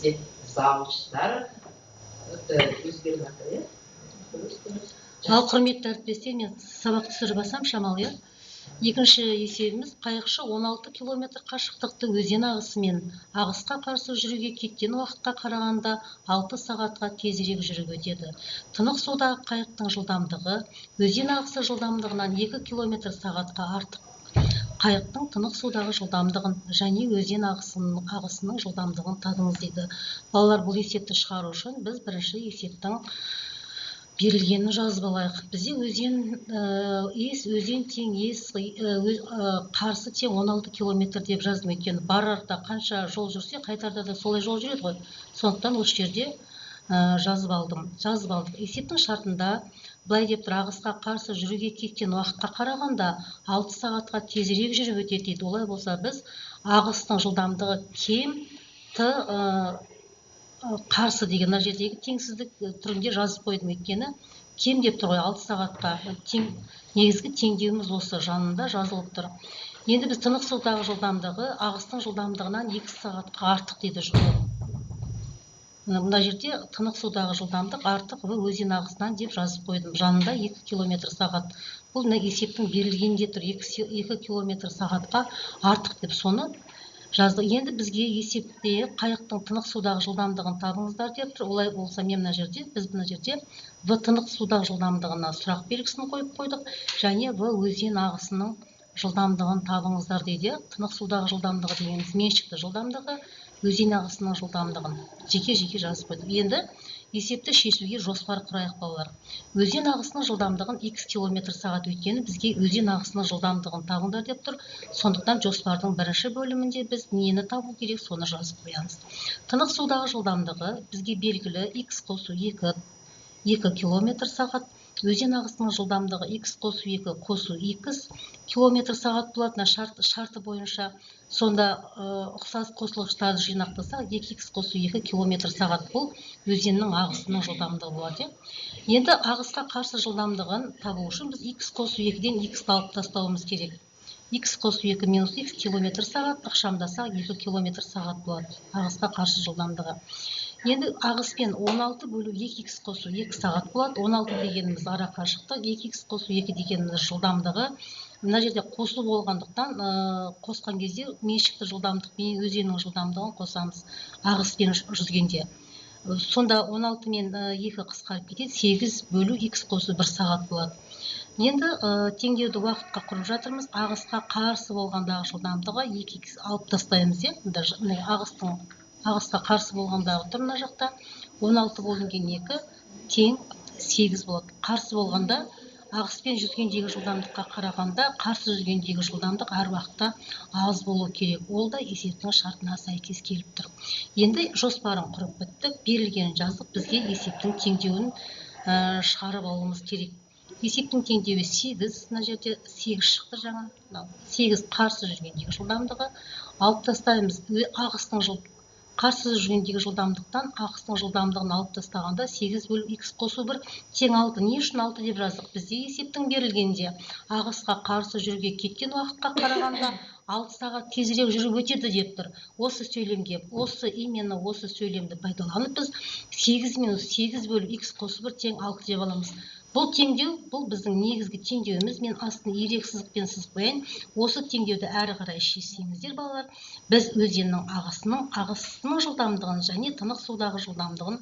университет завучтар өзгеріп жатыр, иә? Ал құрметті әріптестер, мен сабақ түсіріп алсам шамалы, иә? Екінші есебіміз қайықшы 16 километр қашықтықты өзен ағысымен ағысқа қарсы жүруге кеткен уақытқа қарағанда 6 сағатқа тезірек жүріп өтеді. Тынық судағы қайықтың жылдамдығы өзен ағысы жылдамдығынан 2 километр сағатқа артық. Қайықтың тынық судағы жылдамдығын және өзен ағысының жылдамдығын табыңыз дейді. Балалар, бұл есепті шығару үшін біз бірінші есептің берілгенін жазып алайық. Бізде өзен тең қарсы тең 16 километр деп жаздым, өйткені барарда қанша жол жүрсе, қайтарда да солай жол жүреді ғой. Сондықтан осы жерде жазып алдық. Есептің шартында былай деп тұр: ағысқа қарсы жүруге кеткен уақытқа қарағанда 6 сағатқа тезірек жүріп өтеді дейді. Олай болса, біз ағыстың жылдамдығы кем қарсы деген мына жердегі теңсіздік түрінде жазып қойдым, өйткені кем деп тұр ғой, 6 сағатқа. Негізгі теңдеуіміз осы жанында жазылып тұр. Енді біз тынық судағы жылдамдығы ағыстың жылдамдығынан 2 сағатқа артық дейді. Мына жерде тынық судағы жылдамдық артық өзен ағысынан деп жазып қойдым. Жанында 2 километр сағат. Бұл есептің берілгенде тұр, 2 километр сағатқа артық деп соны жазды. Енді бізге есепте қайықтың тынық судағы жылдамдығын табыңыздар деп тұр. Олай болса, біз мына жерде В тынық судағы жылдамдығына сұрақ белгісін қойып қойдық, және В өзен ағысының жылдамдығын табыңыздар дейді. Тынық судағы жылдамдығы дегеніміз меншікті жылдамдығы, өзен ағысының жылдамдығын жеке жазып қойдық. Енді есепті шешуге жоспар құрайық, балалар. Өзен ағысының жылдамдығын X километр сағат, өйткені бізге өзен ағысының жылдамдығын табыңдар деп тұр. Сондықтан жоспардың бірінші бөлімінде біз нені табу керек, соны жазып қоямыз. Тынық судағы жылдамдығы бізге белгілі X қосу 2 километр сағат. Өзен ағысының жылдамдығы X қосу 2 қосу X километр сағат болады. Шарты бойынша сонда ұқсас қосылғыштарды жинақтасақ, 2X қосу 2 километр сағат бұл өзеннің ағысының жылдамдығы болады. Енді ағысқа қарсы жылдамдығын табу үшін біз X қосу 2-ден X алып тастауымыз керек. X қосу 2 минус X километр сағат, ықшамдасақ 2 километр сағат болады ағысқа қарсы жылдамдығы. Енді ағыспен 16 бөлу 2X қосу 2 сағат болады. 16 дегеніміз ара қашықтық, 2X қосу 2 дегеніміз жылдамдығы. Мына жерде қосылу болғандықтан қосқан кезде меншікті жылдамдық пен өзеннің жылдамдығын қосамыз ағыспен жүзгенде. Сонда 16 мен 2 қысқарып кетеді, 8 бөлу X қосу 1 сағат болады. Енді теңдеуді уақытқа құрып жатырмыз. Ағысқа қарсы болғандағы жылдамдығы 2X алып тастаймыз. Ағысқа қарсы болғандағы тұр мына жақта. 16 бөлінген 2 тең 8 болады. Қарсы болғанда ағыспен жүзгендегі жылдамдыққа қарағанда қарсы жүзгендегі жылдамдық әр уақытта аз болу керек. Ол да есептің шартына сәйкес келіп тұр. Енді жоспарын құрып біттік, берілгенін жазып, бізге есептің теңдеуін шығарып алуымыз керек. Есептің теңдеуі 8, мына жерде 8 шықты жаңа. 8 қарсы жүргендегі жылдамдығы. Алып тастаймыз қарсы жүргендегі жылдамдықтан ағыстың жылдамдығын алып тастағанда 8 бөлу X қосу 1 тең 6. Не үшін 6 деп жаздық? Бізде есептің берілгенде ағысқа қарсы жүруге кеткен уақытқа қарағанда 6 сағат тезірек жүріп өтеді деп тұр. Осы сөйлемді пайдаланып біз 8 минус 8 бөлу X қосу 1 тең 6 деп аламыз. Бұл теңдеу, бұл біздің негізгі теңдеуіміз. Мен астын ирек сызықпен сызып қояйын. Осы теңдеуді әрі қарай шешсеңіздер, балалар, біз өзеннің ағысының жылдамдығын және тынық судағы жылдамдығын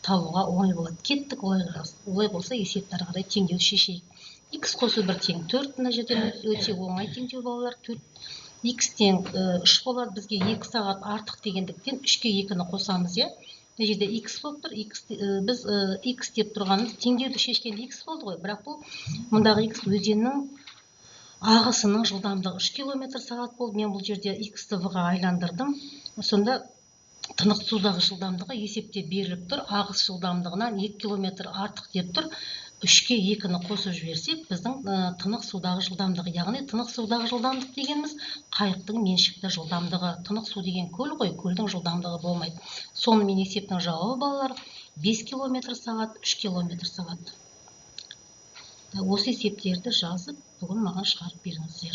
табуға оңай болады. Кеттік олай болса, есепті әрі қарай теңдеу шешейік. X қосу 1 тең 4, мына жерден өте оңай теңдеу, балалар. 4 X тең 3 болады. Бізге 2 сағат артық дегендіктен 3-ке 2-ні қосамыз, е? Мына жерде X болып тұр. Біз X деп тұрғанымыз теңдеуді шешкенде X болды ғой. Бірақ бұл мұндағы X өзеннің ағысының жылдамдығы 3 километр сағат болды. Мен бұл жерде X-ті V-ға айландырдым. Сонда тынық судағы жылдамдығы есепте беріліп тұр. Ағыс жылдамдығынан 2 километр артық деп тұр. 3-ке 2-ні қосып жіберсек, біздің тынық судағы жылдамдығы, яғни тынық судағы жылдамдық дегеніміз қайықтың меншікті жылдамдығы. Тынық су деген көл ғой, көлдің жылдамдығы болмайды. Сонымен есептің жауабы, балалар, 5 километр сағат, 3 километр сағат. Осы есептерді жазып, бүгін маған шығарып беріңіздер.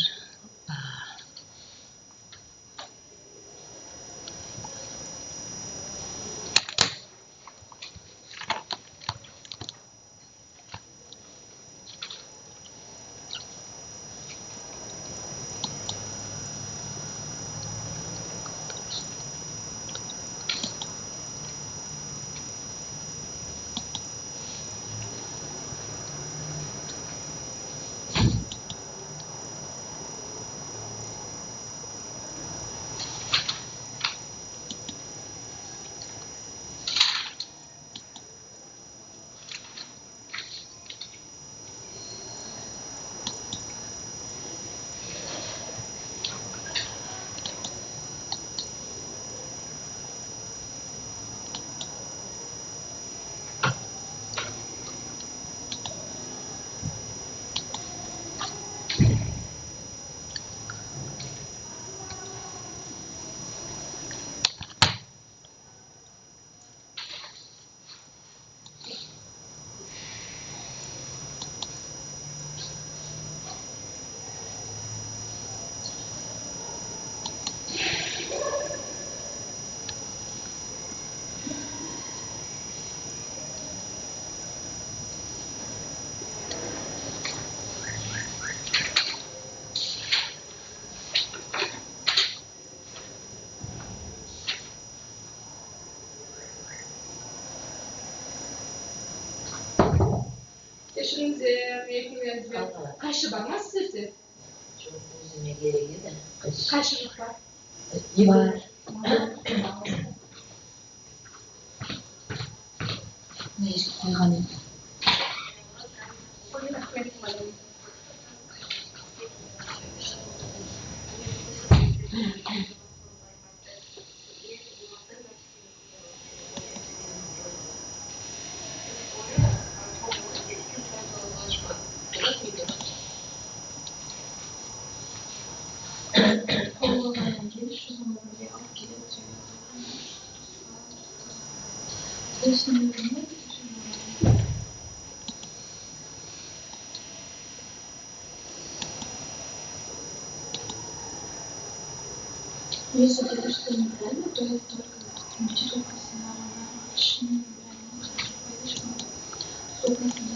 Üçünüze, ekmeğinize. Kaşı var mı sizde? Çok uzun gereği de. Kaşılık var. Var. Ne iş koygan edi. Если ты говоришь, что неправильно, то это только документируется на равном общении, неправильно, что поедешь,